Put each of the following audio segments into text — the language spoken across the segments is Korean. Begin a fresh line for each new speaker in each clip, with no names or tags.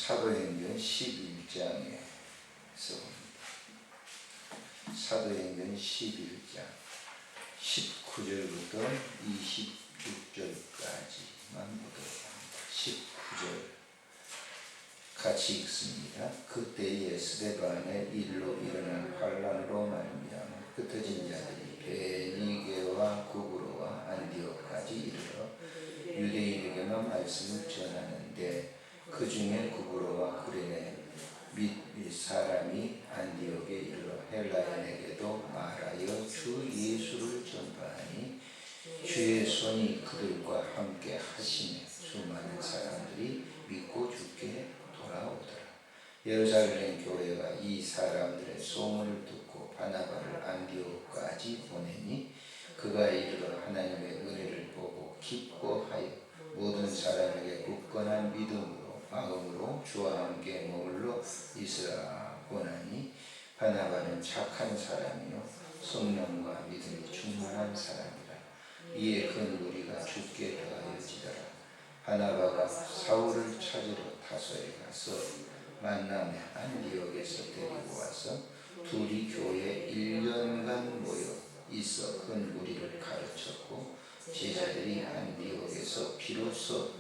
사도행전 11장에서 사도행전 11장 19절부터 26절까지만 보도록 합니다. 19절 같이 읽습니다. 그때에 스데반의 일로 일어난 환란으로 말미암아 흩어진 자들이 베니게와 구브로와 안디옥까지 이르러 유대인에게만 말씀을 전하는데 그 중에 구브로와 구레네 및 사람이 안디옥에 이르러 헬라인에게도 말하여 주 예수를 전파하니 주의 손이 그들과 함께 하시며 수많은 사람들이 믿고 주께 돌아오더라. 예루살렘 교회가 이 사람들의 소문을 듣고 바나바를 안디옥까지 보내니 그가 이르러 하나님의 은혜를 보고 기뻐하여 모든 사람에게 굳건한 믿음으로 마음으로 주와 함께 머물러 있으라 보나니 바나바는 착한 사람이요 성령과 믿음이 충만한 사람이라. 이에 그 무리가 주께 더하여지더라. 바나바가 사울을 찾으러 타소에 가서 만남에 안디옥에서 데리고 와서 둘이 교회에 1년간 모여 있어 큰 무리를 가르쳤고 제자들이 안디옥에서 비로소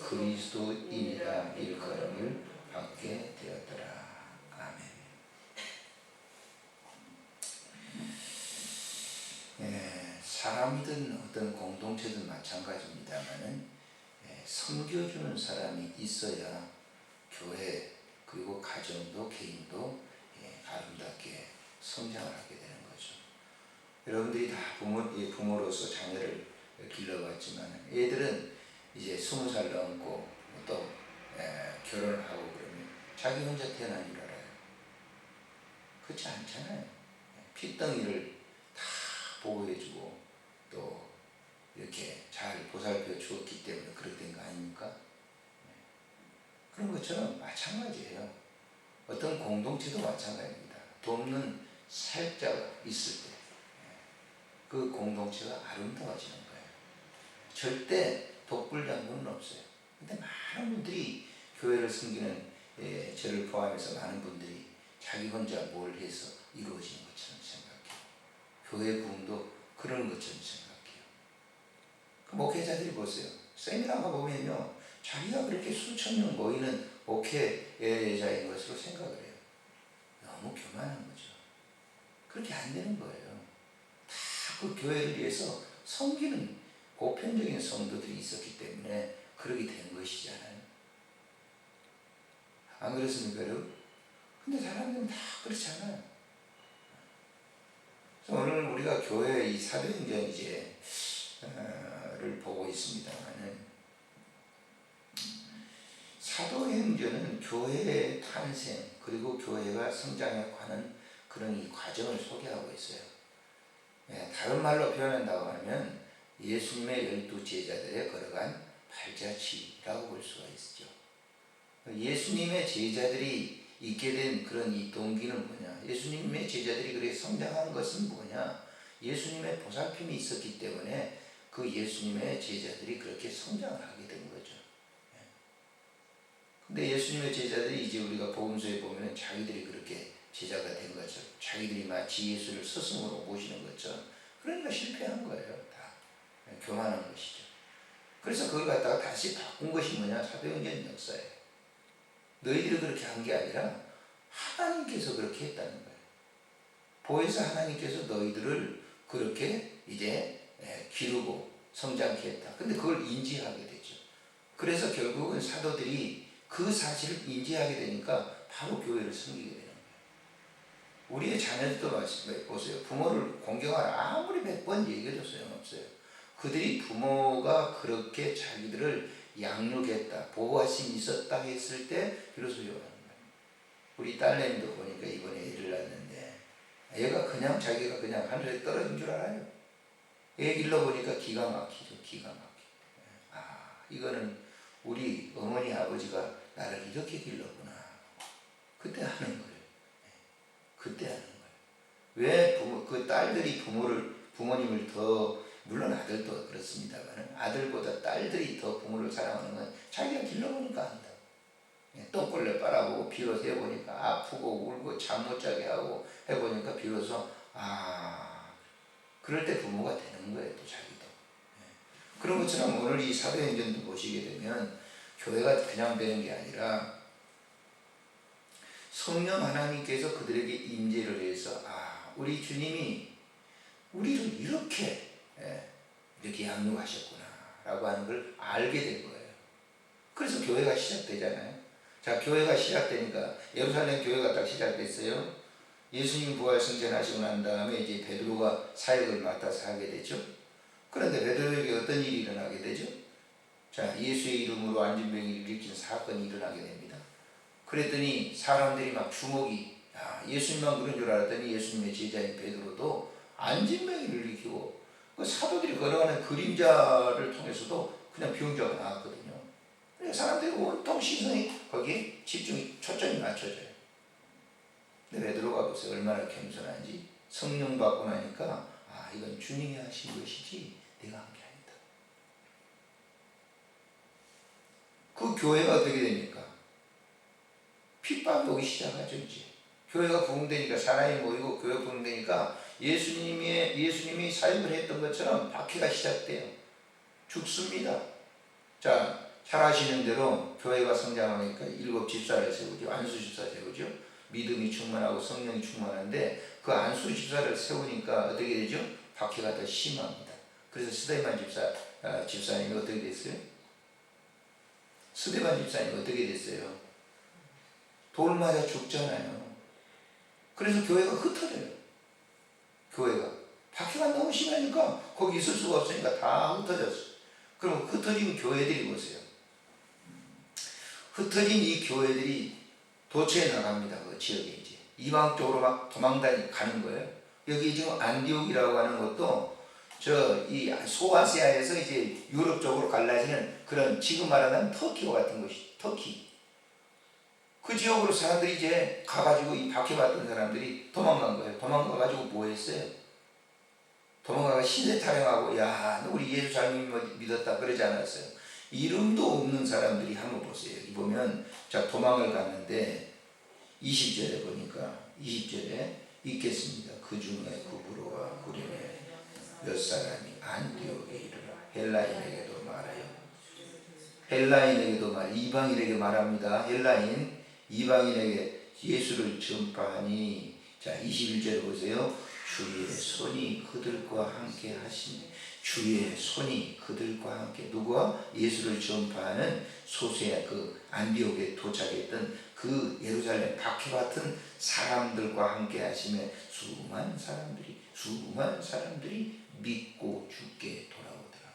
그리스도인이라 일컬음을 받게 되었더라. 아멘. 사람이든 어떤 공동체든 마찬가지입니다만은 섬겨주는 사람이 있어야 교회 그리고 가정도 개인도 아름답게 성장을 하게 되는 거죠. 여러분들이 다 부모로서 자녀를 길러봤지만 애들은 이제 20살 넘고 또 결혼을 하고 그러면 자기 혼자 태어난 줄 알아요. 그렇지 않잖아요. 핏덩이를 다 보호해주고 또 이렇게 잘 보살펴 주었기 때문에 그렇게 된 거 아닙니까? 그런 것처럼 마찬가지예요. 어떤 공동체도 마찬가지입니다. 돕는 사역자가 있을 때 그 공동체가 아름다워지는 거예요. 절대 독불장군은 없어요. 근데 많은 분들이 교회를 섬기는 저를 포함해서 많은 분들이 자기 혼자 뭘 해서 이루어지는 것처럼 생각해요. 교회 부흥도 그런 것처럼 생각해요. 그 목회자들이 보세요. 세미나 가보면요, 자기가 그렇게 수천 명 모이는 목회자인 것으로 생각을 해요. 너무 교만한 거죠. 그렇게 안 되는 거예요. 다 그 교회를 위해서 섬기는 보편적인 성도들이 있었기 때문에 그렇게 된 것이잖아요. 안 그렇습니까, 여러분? 근데 사람들은 다 그렇잖아요. 그래서 오늘 우리가 교회 이 사도행전 를 보고 있습니다만은 사도행전은 교회의 탄생 그리고 교회가 성장해가는 그런 이 과정을 소개하고 있어요. 다른 말로 표현한다고 하면 예수님의 12 제자들의 걸어간 발자취라고 볼 수가 있죠. 예수님의 제자들이 있게 된 그런 이 동기는 뭐냐? 예수님의 제자들이 그렇게 성장한 것은 뭐냐? 예수님의 보살핌이 있었기 때문에 그 예수님의 제자들이 그렇게 성장을 하게 된 거죠. 근데 예수님의 제자들이 이제 우리가 복음서에 보면 자기들이 그렇게 제자가 된 것처럼 자기들이 마치 예수를 스승으로 모시는 것처럼 그러니까 실패한 거예요. 다 교만한 것이죠. 그래서 그걸 갖다가 다시 바꾼 것이 뭐냐? 사도행전 역사예요. 너희들이 그렇게 한 게 아니라 하나님께서 그렇게 했다는 거예요. 보혜사 하나님께서 너희들을 그렇게 이제 기르고 성장케 했다. 근데 그걸 인지하게 되죠. 그래서 결국은 사도들이 그 사실을 인지하게 되니까 바로 교회를 섬기게 되는 거예요. 우리의 자녀들도 마찬가지예요. 보세요. 부모를 공경하라 아무리 100번 얘기해도 소용없어요. 그들이 부모가 그렇게 자기들을 양육했다, 보호하심이 있었다 했을 때 비로소 요하는 거예요. 우리 딸내미도 보니까 이번에 애를 낳았는데 얘가 그냥 자기가 그냥 하늘에 떨어진 줄 알아요. 애 길러보니까 기가 막히죠. 기가 막히죠. 이거는 우리 어머니 아버지가 나를 이렇게 길렀구나. 그때 하는 거예요. 그때 하는 거예요. 왜 그 딸들이 부모님을 더, 물론 아들도 그렇습니다만 아들보다 딸들이 더 부모를 사랑하는 건 자기가 길러보니까 안다. 똥걸레 비로소 해보니까 아프고 울고 잠 못 자게 하고 해보니까 비로소 그럴 때 부모가 되는 거예요. 또 자기도. 그런 것처럼 오늘 이 사도행전도 보시게 되면 교회가 그냥 되는 게 아니라 성령 하나님께서 그들에게 임재를 해서 우리 주님이 우리를 이렇게 양육하셨구나 라고 하는 걸 알게 된 거예요. 그래서 교회가 시작되잖아요. 자, 교회가 시작되니까 예루살렘 교회가 딱 시작됐어요. 예수님 부활 승천하시고 난 다음에 이제 베드로가 사역을 맡아서 하게 되죠. 그런데 베드로에게 어떤 일이 일어나게 되죠? 자, 예수의 이름으로 안진병을 일으킨 사건이 일어나게 됩니다. 그랬더니 사람들이 막 주목이 예수님만 그런 줄 알았더니 예수님의 제자인 베드로도 안진병을 일으키고 그 사도들이 걸어가는 그림자를 통해서도 그냥 병자가 나왔거든요. 그러니까 사람들이 온통 시선이 거기에 초점이 맞춰져요. 근데 베드로가 보세요. 얼마나 겸손한지. 성령 받고 나니까 이건 주님이 하신 것이지 내가 한 게 아니다. 그 교회가 어떻게 됩니까? 핍박이 오기 시작하죠. 이제 교회가 부흥되니까 사람이 모이고 교회 부흥되니까 예수님이 사역을 했던 것처럼 박해가 시작돼요. 죽습니다. 자, 잘 아시는 대로 교회가 성장하니까 7 집사를 세우죠. 안수 집사 세우죠. 믿음이 충만하고 성령이 충만한데 그 안수 집사를 세우니까 어떻게 되죠? 박해가 더 심합니다. 그래서 스데반 집사님이 어떻게 됐어요? 스데반 집사님이 어떻게 됐어요? 돌 맞아 죽잖아요. 그래서 교회가 흩어져요. 교회가 박해가 너무 심하니까 거기 있을 수가 없으니까 다 흩어졌어요. 그럼 흩어진 교회들이 보세요. 흩어진 이 교회들이 도처에 나갑니다. 그 지역에 이제 이방 쪽으로 막 가는 거예요. 여기 지금 안디옥이라고 하는 것도 이 소아시아에서 이제 유럽 쪽으로 갈라지는 그런 지금 말하는 터키와 같은 것이 터키. 그 지역으로 사람들이 이제 가가지고 이 박해받던 사람들이 도망간 거예요. 도망가가지고 뭐 했어요? 도망가가 신세 타령하고 너 우리 예수 잘 믿었다 그러지 않았어요. 이름도 없는 사람들이 한번 보세요. 여기 보면 자 도망을 갔는데 20절에 보니까 20절에 읽겠습니다. 그 중에 구브로와 구레네 몇 사람이 안디옥에 이르러 헬라인에게도 말하여 헬라인에게도 이방인에게 말합니다. 헬라인 이방인에게 예수를 전파하니 자 21절에 보세요. 주의 손이 그들과 함께 하시니 주의 손이 그들과 함께 누구와? 예수를 전파하는 소수의 그 안디옥에 도착했던 그 예루살렘 박해받은 사람들과 함께 하시며 수많은 사람들이 믿고 주께 돌아오더라.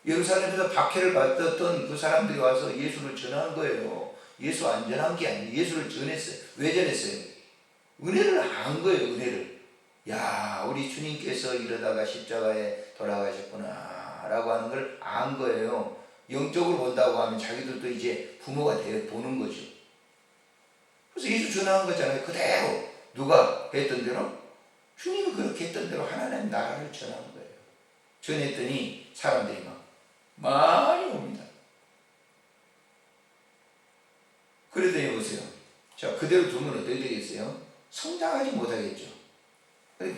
예루살렘에서 박해를 받았던 그 사람들이 와서 예수를 전한 거예요. 예수 안 전한 게 아니에요. 예수를 전했어요. 왜 전했어요? 은혜를 안 거예요. 은혜를. 우리 주님께서 이러다가 십자가에 돌아가셨구나 라고 하는 걸 안 거예요. 영적으로 본다고 하면 자기들도 이제 부모가 되어 보는 거죠. 그래서 예수 전하는 거잖아요. 그대로 누가 했던 대로 주님이 그렇게 했던 대로 하나님 나라를 전하는 거예요. 전했더니 사람들이 막 많이 옵니다. 그러더니 보세요. 자, 그대로 두면 어떻게 되겠어요? 성장하지 못하겠죠.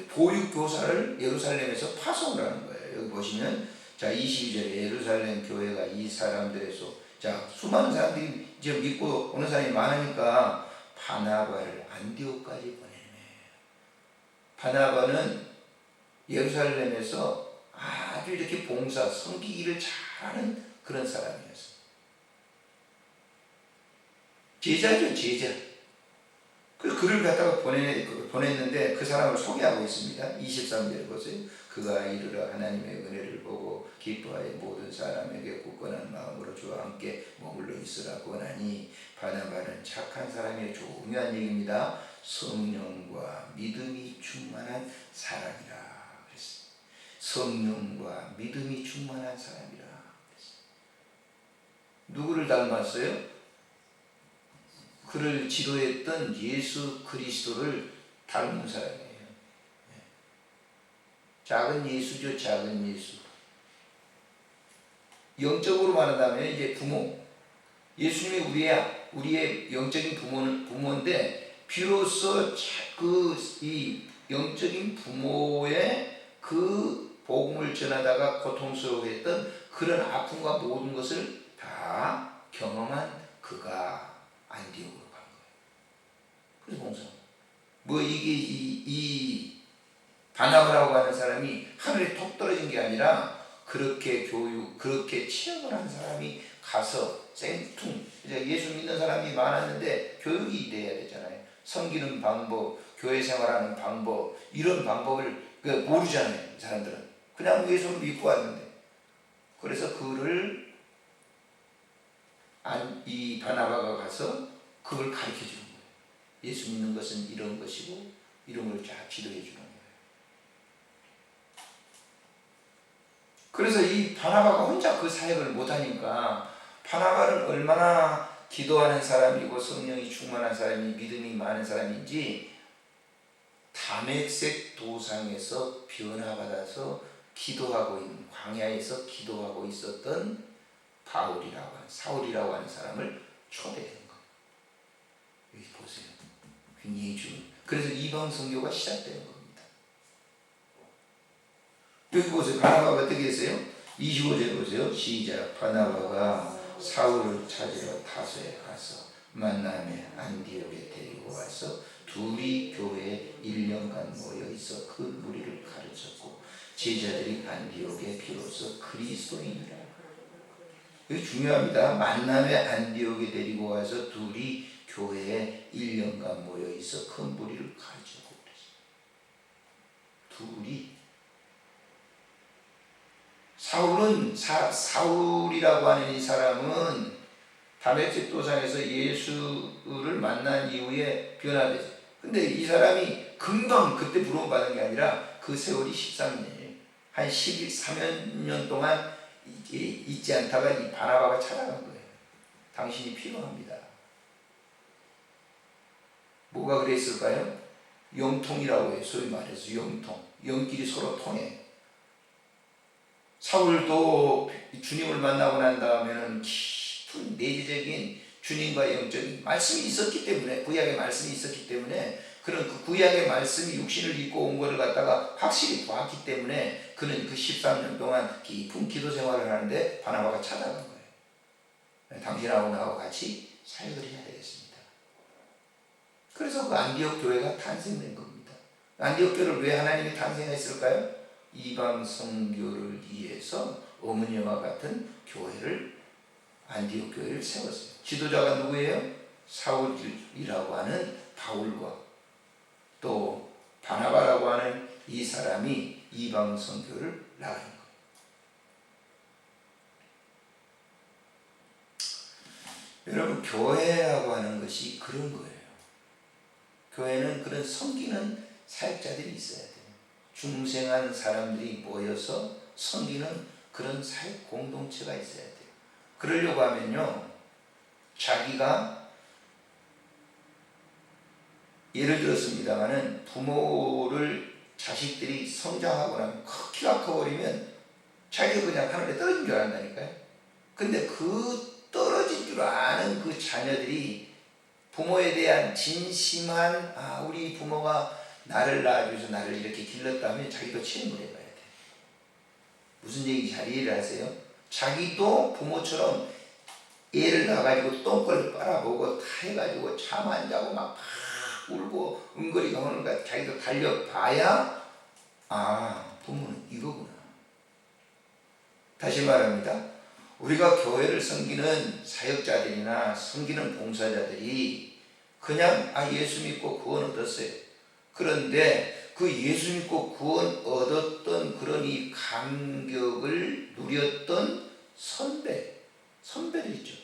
보육교사를 예루살렘에서 파송을 하는 거예요. 여기 보시면 자 22절에 예루살렘 교회가 이 사람들에서 자 수많은 사람들이 이제 믿고 오는 사람이 많으니까 바나바를 안디옥까지 보내네요. 바나바는 예루살렘에서 아주 이렇게 봉사 섬기기를 잘하는 그런 사람이었어요. 제자죠, 제자. 그래서 그를 갖다가 보냈는데 그 사람을 소개하고 있습니다. 23절에 보세요. 그가 이르러 하나님의 은혜를 보고 기뻐하여 모든 사람에게 굳건한 마음으로 주와 함께 머물러 있으라고 하니 바나바는 착한 사람의 중요한 얘기입니다. 성령과 믿음이 충만한 사람이라 그랬어요. 성령과 믿음이 충만한 사람이라 그랬어요. 누구를 닮았어요? 그를 지도했던 예수 그리스도를 닮은 사람이에요. 작은 예수죠, 작은 예수. 영적으로 말한다면 이제 부모, 예수님이 우리의 영적인 부모인데 비로소 이 영적인 부모의 그 복음을 전하다가 고통스러워했던 그런 아픔과 모든 것을 다 경험한 그가 안디옥으로 간 거예요. 그래서 봉사. 이게 이 바나바라고 하는 사람이 하늘에 톡 떨어진 게 아니라 그렇게 그렇게 체험을 한 사람이 가서 생뚱, 이제 예수 믿는 사람이 많았는데 교육이 돼야 되잖아요. 섬기는 방법, 교회 생활하는 방법, 이런 방법을 모르잖아요. 이 사람들은 그냥 예수를 믿고 왔는데. 그래서 그를 이 바나바가 가서 그걸 가르쳐 주는 거예요. 예수 믿는 것은 이런 것이고 이런 걸 쫙 지도해 주는 거예요. 그래서 이 바나바가 혼자 그 사역을 못하니까, 바나바는 얼마나 기도하는 사람이고 성령이 충만한 사람이, 믿음이 많은 사람인지 다메섹 도상에서 변화받아서 기도하고 있는, 광야에서 기도하고 있었던 사울이라고 하는 사람을 초대하는 거예요. 여기 보세요. 굉장히 중요해요. 그래서 이방 선교가 시작되는 겁니다. 여기 보세요. 바나바가 어떻게 했어요? 25절 보세요. 시작. 바나바가 사울을 찾으러 다소에 가서 만남에 안디옥에 데리고 와서 둘이 교회에 1년간 모여 있어 그 무리를 가르쳤고 제자들이 안디옥에 비로소 그리스도인이라. 이게 중요합니다. 만남에 안디옥에 데리고 와서 둘이 교회에 1년간 모여 있어 큰 무리를 가르쳤고 그랬어요. 둘이. 사울이라고 하는 이 사람은 다메섹 도상에서 예수를 만난 이후에 변화되죠. 근데 이 사람이 금방 그때 부름 받은 게 아니라 그 세월이 13년이에요. 한 13년 동안 있지 않다가 이 바나바가 찾아간 거예요. 당신이 필요합니다. 뭐가 그랬을까요? 영통이라고 해요. 소위 말해서 영통. 영끼리 서로 통해. 사울도 주님을 만나고 난 다음에는 깊은 내재적인 주님과 영적인 말씀이 있었기 때문에, 구약의 말씀이 있었기 때문에, 그런 그 구약의 말씀이 육신을 입고 온 것을 갖다가 확실히 보았기 때문에 그는 그 13년 동안 깊은 기도 생활을 하는데 바나바가 찾아간 거예요. 당신하고 나하고 같이 사역을 해야 되겠습니다. 그래서 그 안디옥 교회가 탄생된 겁니다. 안디옥 교회를 왜 하나님이 탄생했을까요? 이방 선교를 위해서 어머니와 같은 교회를, 안디옥 교회를 세웠어요. 지도자가 누구예요? 사울이라고 하는 바울과 또 바나바라고 하는 이 사람이 이방 선교를 나가는 거예요. 여러분, 교회라고 하는 것이 그런 거예요. 교회는 그런 섬기는 사역자들이 있어야 돼요. 중생한 사람들이 모여서 섬기는 그런 사역 공동체가 있어야 돼요. 그러려고 하면요, 자기가 예를 들었습니다마는 부모를 자식들이 성장하고 나면 키가 커버리면 자기가 그냥 하늘에 떨어진 줄 안다니까요. 근데 그 떨어진 줄 아는 그 자녀들이 부모에 대한 진심한, 우리 부모가 나를 낳아줘서 나를 이렇게 길렀다면 자기도 체험을 해봐야 돼. 무슨 얘기인지 잘 이해를 하세요? 자기도 부모처럼 애를 낳아가지고 똥꼬를 빨아보고 다 해가지고 잠 안 자고 막 울고 은거리가 오는 거야. 자기도 달려봐야 부모는 이거구나. 다시 말합니다. 우리가 교회를 섬기는 사역자들이나 섬기는 봉사자들이 그냥 예수 믿고 구원 얻었어요. 그런데 그 예수 믿고 구원 얻었던 그런 이 감격을 누렸던 선배들 있죠.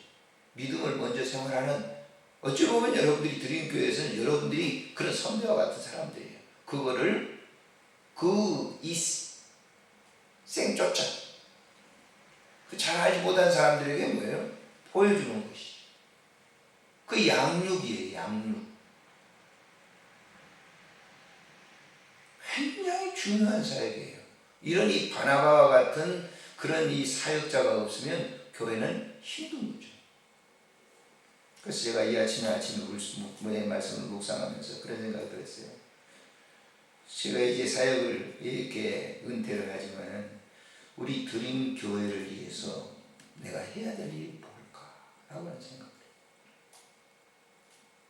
믿음을 먼저 생활하는, 어찌 보면 여러분들이 드림교회에서는 여러분들이 그런 선배와 같은 사람들이에요. 그거를 이 생쫓아 잘 알지 못한 사람들에게 뭐예요? 보여주는 것이. 그 양육이에요. 양육. 굉장히 중요한 사역이에요. 이런 이 바나바와 같은 그런 이 사역자가 없으면 교회는 힘든 거죠. 그래서 제가 이 아침에 문의 말씀을 묵상하면서 그런 생각을 들었어요. 제가 이제 사역을 이렇게 은퇴를 하지만은 우리 드림 교회를 위해서 내가 해야 될 일이 뭘까? 라고 하는 생각을 해요.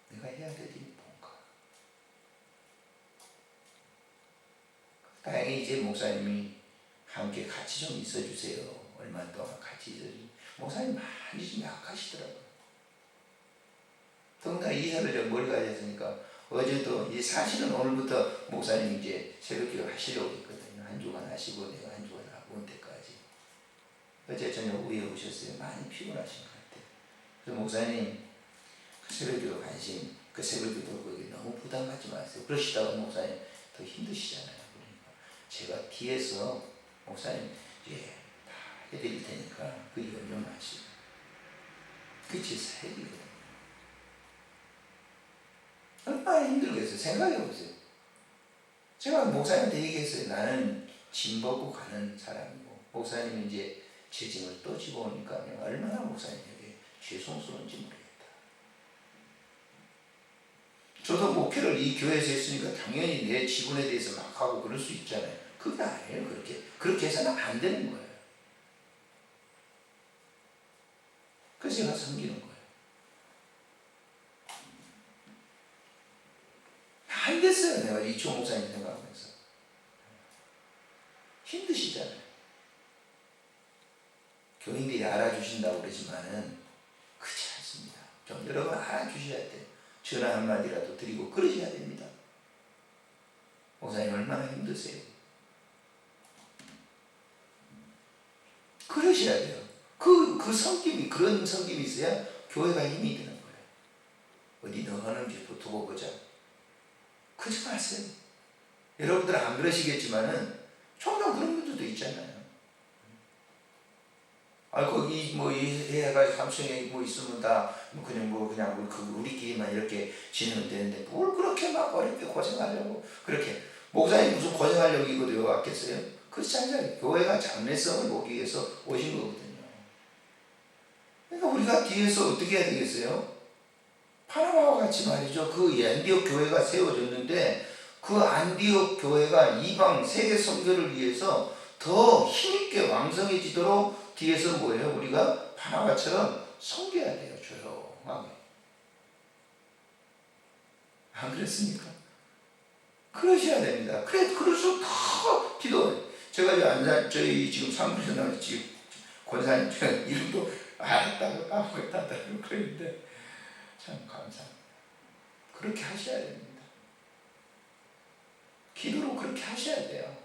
내가 해야 될 일이 뭔가? 다행히 이제 목사님이 함께 같이 좀 있어주세요. 얼마 동안 같이 있어주세요. 목사님 많이 좀 약하시더라고요. 더군다나 이사를 좀 멀리 가셨으니까 어제도 이제 사실은 오늘부터 목사님 이제 새벽기도 하시려고 했거든요. 한 주간 하시고 내가 한 주간 하고 온 때까지. 어제 저녁 후에 오셨어요. 많이 피곤하신 것 같아요. 그래서 목사님 그 새벽기도 관심, 그 새벽기도 거기 너무 부담 갖지 마세요. 그러시다가 목사님 더 힘드시잖아요. 그러니까 제가 뒤에서 목사님 이제 다 해드릴 테니까 그 염려 마시고. 그게 제 사역이거든요. 얼마나 힘들겠어요. 생각해보세요. 제가 목사님한테 얘기했어요. 나는 짐 벗고 가는 사람이고 목사님이 이제 제 짐을 또 집어오니까 얼마나 목사님에게 죄송스러운지 모르겠다. 저도 목회를 이 교회에서 했으니까 당연히 내 직분에 대해서 막 하고 그럴 수 있잖아요. 그게 아니에요. 그렇게 해서는 안 되는 거예요. 그래서 제가 섬기는 거예요. 안 됐어요. 내가 이충 목사님 생각하면서. 힘드시잖아요. 교인들이 알아주신다고 그러지만은 그렇지 않습니다. 좀 여러분 알아주셔야 돼요. 전화 한마디라도 드리고 그러셔야 됩니다. 목사님 얼마나 힘드세요? 그러셔야 돼요. 그 성김이, 그런 성김이 있어야 교회가 힘이 되는 거예요. 어디 너 하는지 두고 보자. 그러지 마세요. 여러분들은 안 그러시겠지만은 종종 그런 분들도 있잖아요. 거기 이 해가 삼성에 있으면 다 그냥 우리끼리만 이렇게 지내면 되는데 뭘 그렇게 막 어렵게 고생하려고 그렇게 목사님 무슨 고생하려고 이거 되어 왔겠어요? 그렇지 않잖아요. 교회가 장래성을 보기 위해서 오신 거거든요. 그러니까 우리가 뒤에서 어떻게 해야 되겠어요? 파나마와 같이 말이죠. 그 안디옥 교회가 세워졌는데 그 안디옥 교회가 이방 세계 선교를 위해서 더 힘있게 왕성해지도록 뒤에서 뭐예요? 우리가 파나마처럼 섬겨야 돼요. 조용하게. 안 그랬습니까? 그러셔야 됩니다. 그럴수록 더 기도. 제가 저희 지금 사무실에 나온 지금 권사님 이름도 알았다고 까먹었다고 그랬는데 참 감사합니다. 그렇게 하셔야 됩니다. 기도로 그렇게 하셔야 돼요.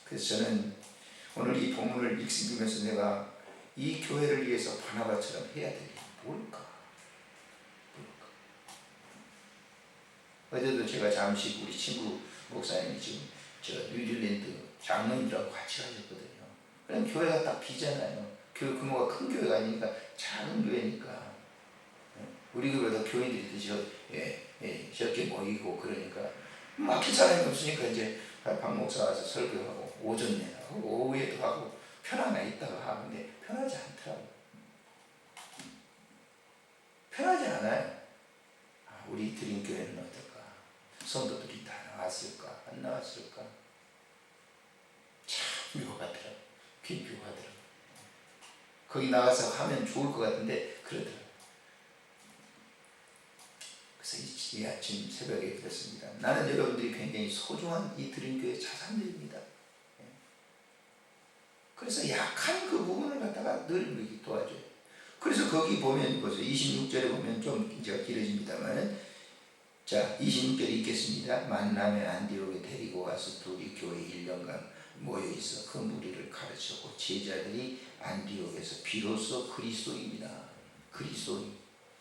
그래서 저는 오늘 이 본문을 읽으면서 내가 이 교회를 위해서 바나바처럼 해야 될 일이 뭘까? 어제도 제가 잠시 우리 친구 목사님이 지금 뉴질랜드 장로님들하고 같이 가셨거든요. 그럼 교회가 딱 비잖아요. 교회 규모가 큰 교회가 아니니까 작은 교회니까 우리 교회도 교인들이 적게 모이고 그러니까 막힐 사람이 없으니까 이제 박 목사 와서 설교하고 오전 내나 하고 오후에도 하고 편하나 있다가 하는데 편하지 않더라고요. 편하지 않아요. 우리 드림교회는 어떨까? 성도들이 다 나왔을까? 안 나왔을까? 참 묘하더라고요. 묘하더라고요. 거기 나가서 하면 좋을 것 같은데 그러더라고요. 그래서 이 아침 새벽에 그랬습니다. 나는 여러분들이 굉장히 소중한 이 드림교회 자산들입니다. 그래서 약한 그 부분을 갖다가 늘 우리 도와줘요. 그래서 거기 보면 보세요. 26절에 보면 좀 이제 길어집니다만은 자 26절에 읽겠습니다. 만남의 안디옥에 데리고 와서 둘이 교회 1년간 모여있어 그 무리를 가르쳤고 제자들이 안디옥에서 비로소 그리스도입니다.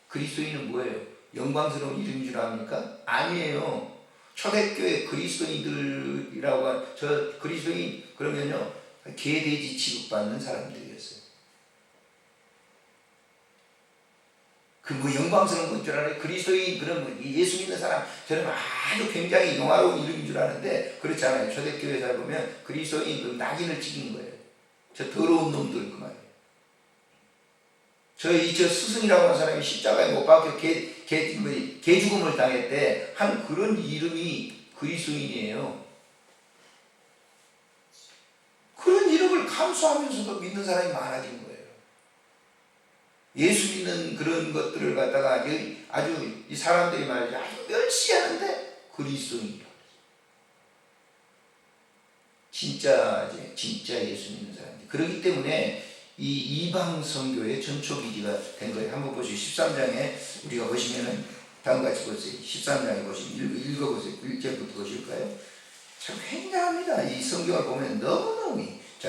그리스도인은 뭐예요? 영광스러운 이름인 줄 압니까? 아니에요. 초대교회 그리스도인들이라고 저 그리스도인 그러면요 개돼지 취급받는 사람들이었어요. 영광스러운 건 줄 알아요. 그리스도인 그런 예수 믿는 사람 저는 아주 굉장히 영화로운 이름인 줄 아는데 그렇지 않아요. 초대교회 살보면 그리스도인 낙인을 찍은 거예요. 저 더러운 놈들 그 말이에요. 저 스승이라고 하는 사람이 십자가에 못 박혀 개 죽음을 당했대 한 그런 이름이 그리스도인이에요. 그런 이름을 감수하면서도 믿는 사람이 많아진 거예요. 예수 믿는 그런 것들을 갖다가 아주 이 사람들이 말이죠. 아주 멸시하는데 그리스도인이라고. 진짜 예수 믿는 사람들. 그렇기 때문에 이 이방 선교의 전초 기지가 된 거예요. 한번 보시죠. 13장에 우리가 보시면은 다음과 같이 보세요. 13장에 보시면 읽어보세요. 1절부터 보실까요? 참 굉장합니다. 이 성경을 보면 너무너무. 자,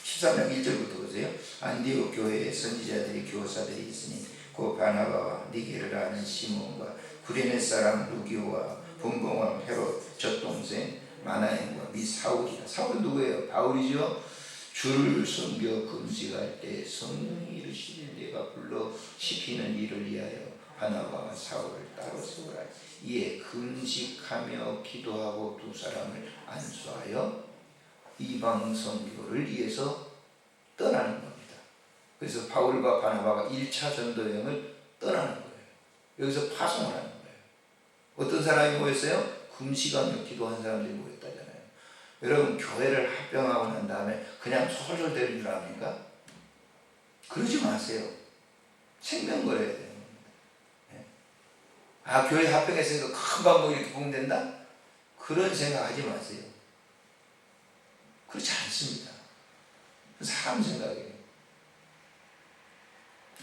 13장 1절부터 보세요. 안디옥 교회에 선지자들이 교사들이 있으니 곧 바나바와 니게를 아는 시몬과 구레네 사람 루기오와 분봉왕 헤롯 젖동생 마나행과 미 사울이라. 사울은 누구예요? 바울이죠. 주를 섬겨 금식할 때 성령이 이르시되 내가 불러 시키는 일을 위하여 바나바와 사울을 따로 세우라. 이에 금식하며 기도하고 두 사람을 안수하여 이방 선교를 위해서 떠나는 겁니다. 그래서 바울과 바나바가 1차 전도 여행을 떠나는 거예요. 여기서 파송을 하는 거예요. 어떤 사람이 모였어요? 금식하며 기도한 사람들이 모였다잖아요. 여러분, 교회를 합병하고 난 다음에 그냥 솔솔 되는 줄 압니까? 그러지 마세요. 생명 걸어야 돼요. 아, 교회 합병했으니까 금방 뭐 이렇게 부흥된다? 그런 생각 하지 마세요. 그렇지 않습니다. 사람 생각이에요.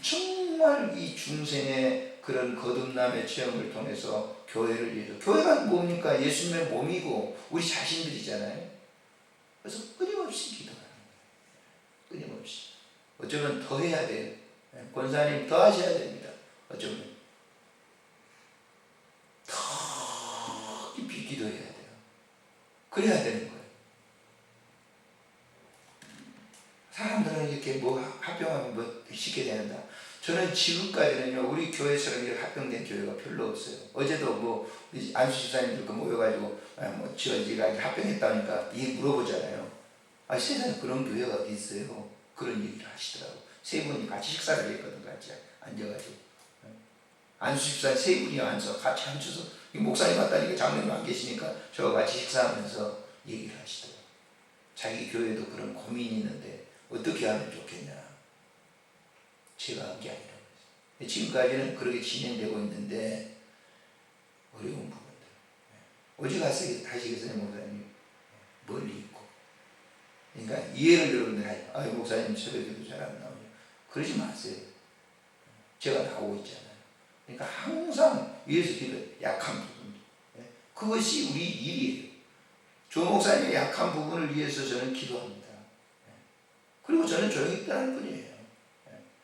정말 이 중생의 그런 거듭남의 체험을 통해서 교회를 위해서, 교회가 뭡니까? 예수님의 몸이고 우리 자신들이잖아요. 그래서 끊임없이 기도하는 거예요. 끊임없이. 어쩌면 더 해야 돼요. 권사님 더 하셔야 됩니다. 어쩌면 더 깊이 기도해야 돼요. 그래야 되는 거예요. 사람들은 이렇게 뭐 합병하면 뭐 쉽게 되는다. 저는 지금까지는요, 우리 교회처럼 이렇게 합병된 교회가 별로 없어요. 어제도 뭐 안수 집사님들 모여가지고 뭐 지어지가 합병했다니까 이 물어보잖아요. 아, 세상에 그런 교회가 어디 있어요? 그런 얘기를 하시더라고. 세 분이 같이 식사를 했거든. 같이 앉아가지고 안수 집사님 세 분이 앉아서 같이 앉아서 목사님 왔다니까 장로님 안 계시니까 저와 같이 식사하면서 얘기를 하시더라고. 자기 교회도 그런 고민이 있는데 어떻게 하면 좋겠냐. 제가 한 게 아니라고 했어요. 지금까지는 그렇게 진행되고 있는데 어려운 부분들. 어제 가서 다시 계세요, 목사님. 멀리 있고. 그러니까 이해를 여러분들 해요. 아, 목사님 새벽에도 잘 안 나오냐. 그러지 마세요. 제가 나오고 있잖아요. 그러니까 항상 위에서 기도, 약한 부분. 그것이 우리 일이에요. 조 목사님의 약한 부분을 위해서 저는 기도합니다. 그리고 저는 조용히 떠날 뿐이에요.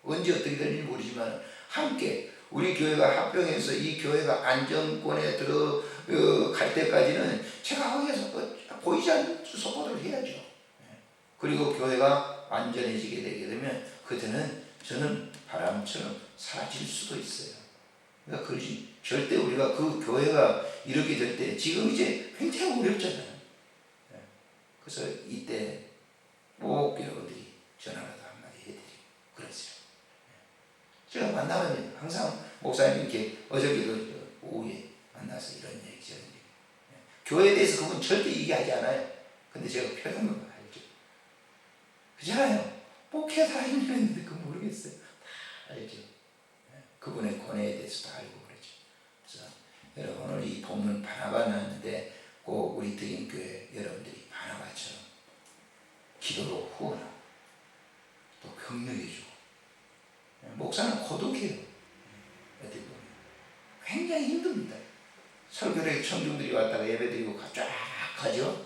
언제 어떻게 될지 모르지만 함께 우리 교회가 합병해서 이 교회가 안정권에 들어갈 때까지는 제가 거기에서 보이지 않는 서포트를 해야죠. 그리고 교회가 안전해지게 되게 되면 그때는 저는 바람처럼 사라질 수도 있어요. 그러니까 그러지 절대 우리가 그 교회가 이렇게 될 때 지금 이제 굉장히 어렵잖아요. 그래서 이때 꼭 여러분들이 전화라도 한마디 해드리고 그러세요. 제가 만나면 항상 목사님 이렇게 어저께도 오후에 만나서 이런 얘기 저런 얘기. 교회에 대해서 그분 절대 얘기하지 않아요. 근데 제가 표현한 거 알죠. 그잖아요. 목회사 힘들었는데 그거 모르겠어요. 다 알죠. 그분의 권해에 대해서도 알고 그러죠. 그래서 여러분 오늘 이 본문 바나바 나왔는데 꼭 우리 드림교회 여러분들이 바나바처럼 기도로 후원하고 또 격려해주고. 목사는 고독해요. 어떻게 보면 굉장히 힘듭니다. 설교를 청중들이 왔다가 예배드리고 쫙 가죠.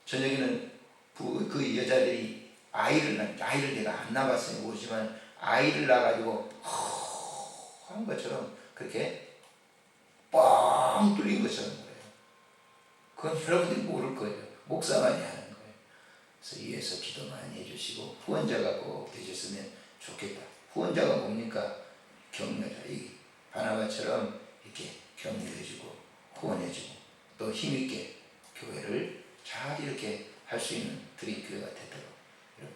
저녁에는 그 여자들이 아이를 내가 안 낳았어요. 모르지만 아이를 낳아가지고 한 것처럼 그렇게 뻥 뚫린 것처럼 그래요. 그건 여러분들이 모를 거예요. 목사만이 하는 거예요. 그래서 위에서 기도 많이 해주시고 후원자가 꼭 되셨으면 좋겠다. 후원자가 뭡니까? 격려자. 이 바나바처럼 이렇게 격려해주고 후원해주고 또 힘있게 교회를 잘 이렇게 할 수 있는 드림교회가 되도록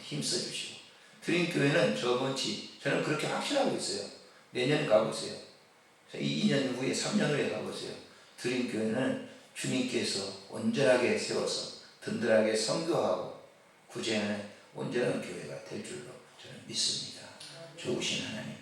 힘써 주시고 드림교회는 저는 그렇게 확신하고 있어요. 내년 가보세요. 이 2년 후에 3년 후에 가보세요. 드림교회는 주님께서 온전하게 세워서 든든하게 선교하고 구제하는 온전한 교회가 될 줄로 저는 믿습니다. 좋으신 하나님,